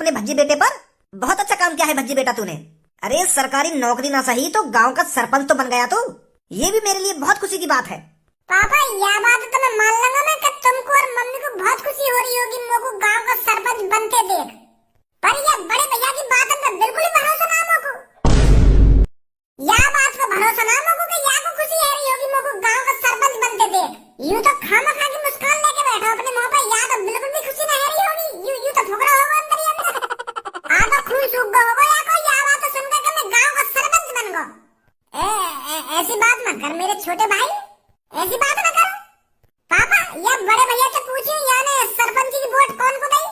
अपने भज्जी बेटे पर। बहुत अच्छा काम किया है भज्जी बेटा तूने। अरे सरकारी नौकरी ना सही तो गांव का सरपंच तो बन गया तू। ये भी मेरे लिए बहुत खुशी की बात है। पापा यह बात तो मैं मान लूंगा ना कि तुमको और मम्मी को बहुत खुशी हो रही होगी मोको गांव का सरपंच बनते देख, पर यह बड़े भैया की बात में बिल्कुल ही भरोसा ना मोको। यह बात को भरोसा ना मोको कि या को खुशी है रही होगी मोको गांव का सरपंच बनते देख। यूं तो खामखा की मुस्कान लेके बैठा अपने मुंह पे, या तो बिल्कुल भी खुशी ना है रही होगी। यूं तो फुकरा होगा अंदर ही अंदर। आ तो खून सूख गया होगा या को यह बात सुनकर कि मैं गांव का सरपंच बन गया। ऐसी बात मत कर मेरे छोटे भाई, ऐसी बात ना करो। पापा यह बड़े भैया से पूछिए यानी सरपंच की वोट कौन को देगी?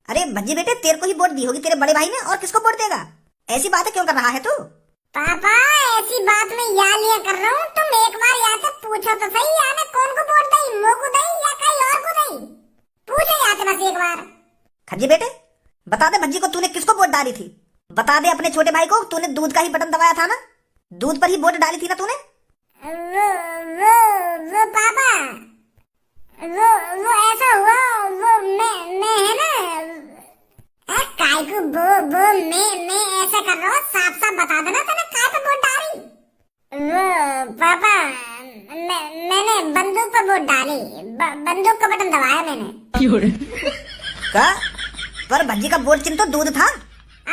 अरे भज्जी बेटे तेरे को ही वोट दी होगी तेरे बड़े भाई ने, और किसको वोट देगा? ऐसी बातें क्यों कर रहा है तू? पापा ऐसी बात में या लिया कर रहा हूँ, तुम एक बार यहाँ से पूछो तो सही यानी कौन को वोट दई, मोको दई या कहीं और को दई? पूछो यहाँ से बस एक बार। भज्जी बेटे बता दे भज्जी को तूने किसको वोट डाली थी? बता दे अपने छोटे भाई को। तूने दूध का ही बटन दबाया था ना, दूध पर ही वोट डाली थी ना तूने? वो पापा वो ऐसा हुआ, वो मैं है ना काय को वो मैं ऐसा कर रहा हूँ, साफ साफ बता देना तूने काय पे वोट डाली? वो पापा मैंने बंदूक पर वोट डाली, बंदूक का बटन दबाया मैंने। का? पर भज्जी का वोट चिन्ह तो दूध था।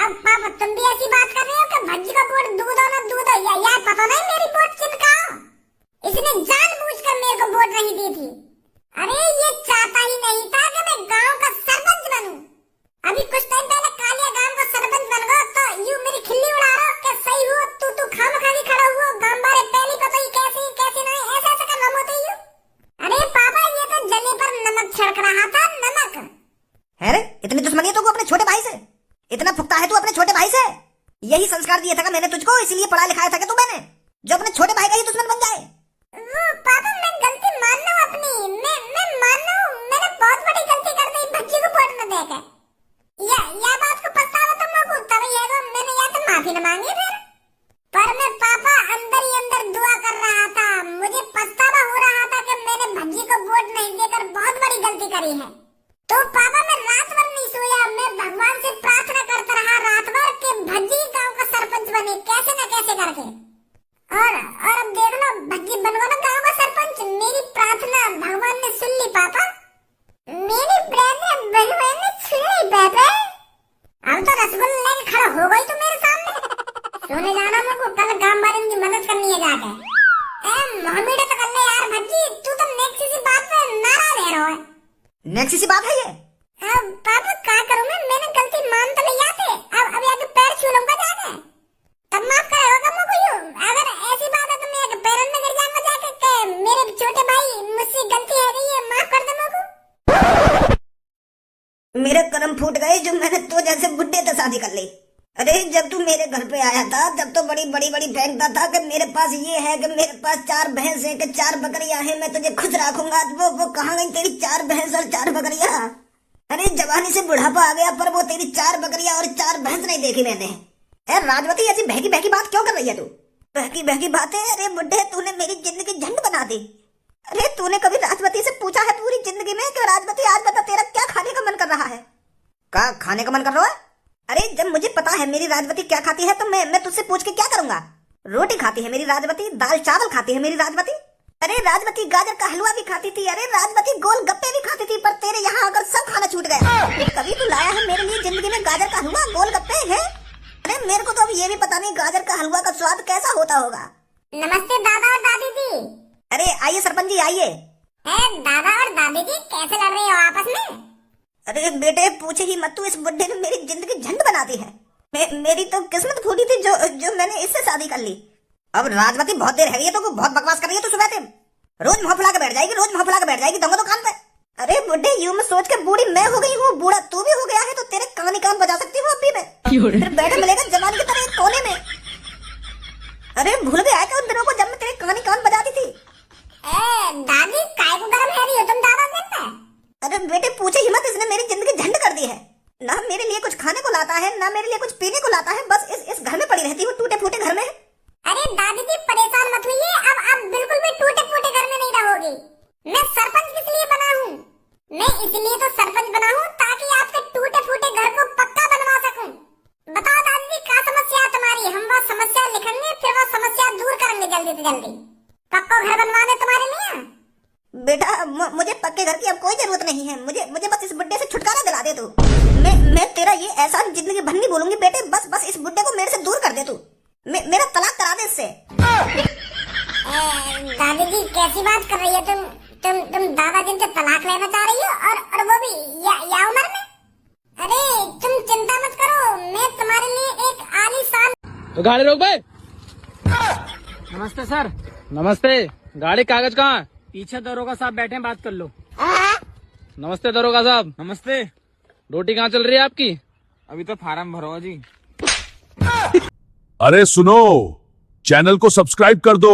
अब पापा तुम भी ऐसी बात कर रहे हो कि भज्जी का वोट दूध हो ना दूध हो, या पता नहीं मेरी वोट चिन्ह का? इसने जानबूझकर मेरे को वोट नहीं दी थी। अरे ये चाहता ही नहीं था कि मैं गांव का सरपंच बनूं। अभी कुछ टाइम पहले कालिया गांव का सरपंच बन गया तो यूं मेरी खिल्ली उड़ा रहा हो कि सही हुआ तू खामखा ही खड़ा हुआ गांव बारे पहली पता ही कैसे नहीं ऐसा ऐसा करना होता ही। अरे पापा ये तो जले पर नमक छिड़क रहा था, नमक। है रे इतनी दुश्मनी है तुमको अपने छोटे भाई से? इतना फुकता है तू अपने छोटे भाई से? यही संस्कार दिया था मैंने तुझको, इसलिए पढ़ा लिखाया था कि तू मैंने जो अपने छोटे भाई का ही दुश्मन बन जाए। वो पापा मैं गलती मान लूं अपनी, मैं मान लूं मैंने बहुत बड़ी गलती कर दी भज्जी को वोट न देकर। या बात को पछतावा तो मैं बोलता भी है, मैंने या तो माफी न मांगी फिर, पर मैं पापा अंदर ही अंदर दुआ कर रहा था। मुझे पछतावा हो रहा था कि मैंने भज्जी को वोट नहीं देकर बहुत बड़ी गलती करी है। तो पापा मैं रात भर नहीं सोया, मैं भगवान से प्रार्थना करता रहा रात भर कि भज्जी गांव का सरपंच बने कैसे न कैसे करके। और अब देख लो भज्जी बन गया ना गांव का सरपंच। मेरी प्रार्थना भगवान ने सुन ली पापा, मेरी प्रार्थना भगवान ने सुन ली पापा। अब तो रसगुल्ला लेके खड़ा हो गई तो मेरे सामने। सोने जाना मुझको, कल गांव वालों की मदद करनी है जाके। मोहम्मद तो कर ले यार भज्जी, तू तो नेक्स्ट सी बात पे नाराज है रहा है। नेक्स्ट सी बात है ये? अब पापा क्या करूं मैंने गलती मान तो लिया थे, अब आगे पैर छू लूंगा जाके, तब माफ करेगा मुझको। यूं अगर ऐसी बात है तो मैं आगे पैरों में गिर जाऊंगा जाके कि मेरे छोटे भाई मुझसे गलती है रही है, माफ कर दे मुझको। मेरे कर्म फूट गए जो मैंने तो जैसे बुड्ढे से शादी कर ली। अरे जब तू मेरे घर पे आया था तब तो बड़ी फेंकता था कि मेरे पास ये है कि मेरे पास 4 भैंस है कि 4 बकरियां हैं, मैं तुझे खुश रखूंगा। वो कहाँ गई तेरी 4 भैंस और 4 बकरियां? अरे जवानी से बुढ़ापा आ गया पर वो तेरी 4 बकरियां और 4 भैंस नहीं देखी मैंने। अरे राजवती ऐसी बहकी बात क्यों कर रही है तू? बहकी बातें? अरे बुड्ढे तूने मेरी जिंदगी झंड बना दी। अरे तूने कभी राजवती से पूछा है पूरी जिंदगी में कि राजवती आज बता तेरा क्या खाने का मन कर रहा है? क्या खाने का मन कर रहा है? अरे जब मुझे पता है मेरी राजवती क्या खाती है तो मैं तुझसे पूछ के क्या करूंगा? रोटी खाती है मेरी राजवती, दाल चावल खाती है मेरी राजवती। अरे राजवती गाजर का हलवा भी खाती थी, अरे राजवती गोल गप्पे भी खाती थी, पर तेरे यहाँ अगर सब खाना छूट गया। कभी तू लाया है मेरे लिए जिंदगी में गाजर का हलवा गोल गप्पे है? अरे मेरे को तो अभी ये भी पता नहीं गाजर का हलवा का स्वाद कैसा होता होगा। नमस्ते दादा और दादी जी। अरे आइए सरपंच जी आइए। दादा और दादी जी कैसे लड़ रहे हो आपस में? अरे बेटे पूछे ही मत, तू इस बुड्ढे ने मेरी जिंदगी झंड बना दी है। मेरी तो किस्मत फूटी थी जो मैंने इससे शादी कर ली। अब राजवती बहुत देर है रही है तो बहुत बकवास कर रही है तू सुबह से। रोज मुंह फुला के बैठ जाएगी दोनों दुकान पे। अरे बुड्ढे यूं में सोच के बूढ़ी मैं हो गई हूँ, बूढ़ा तू भी हो गया है तो तेरे कान ही कान बजा सकती हूँ अभी मैं। फिर बैठे मिलेगा जवानी की तरह एक कोने में। अरे भूल गया क्या उन दिनों को जब मैं तेरे कान ही कान बजाती थी? दादी काय को गरम है रही हो तुम दादा दिन में? अरे बेटे पूछे हिम्मत, इसने मेरी जिंदगी झंड कर दी है। ना मेरे लिए कुछ खाने को लाता है ना मेरे लिए कुछ पीने को लाता है, बस इस घर में पड़ी रहती हूँ टूटे फूटे घर में। अरे दादी जी परेशान मत होइए, अब बिल्कुल भी टूटे फूटे घर में नहीं रहोगे। मैं सरपंच किस लिए बना हूँ? मैं इसलिए तो सरपंच बना हूँ ताकि आपके टूटे फूटे घर को पक्का बना जल्दी पक्का घर बनवा दे तुम्हारे लिए। बेटा मुझे पक्के घर की अब कोई जरूरत नहीं है। मुझे मुझे बस इस बुड्ढे से छुटकारा दिला दे तू। मैं तेरा ये एहसान जिंदगी भर नहीं भूलूंगी बेटे। बस इस बुड्ढे को मेरे से दूर कर दे तू। मेरा तलाक करा दे इससे। दादी जी कैसी बात कर रही है तुम दादाजी से तलाक लेना चाह रही हो और वो भी या उम्र में। अरे तुम चिंता मत करो, मैं तुम्हारे लिए एक आलीशान। तो गाड़ी रोक भाई। नमस्ते सर। नमस्ते। गाड़ी कागज कहाँ है? पीछे दरोगा साहब बैठे हैं, बात कर लो। नमस्ते दरोगा साहब। नमस्ते। ड्यूटी कहाँ चल रही है आपकी? अभी तो फार्म भरो जी। अरे सुनो, चैनल को सब्सक्राइब कर दो।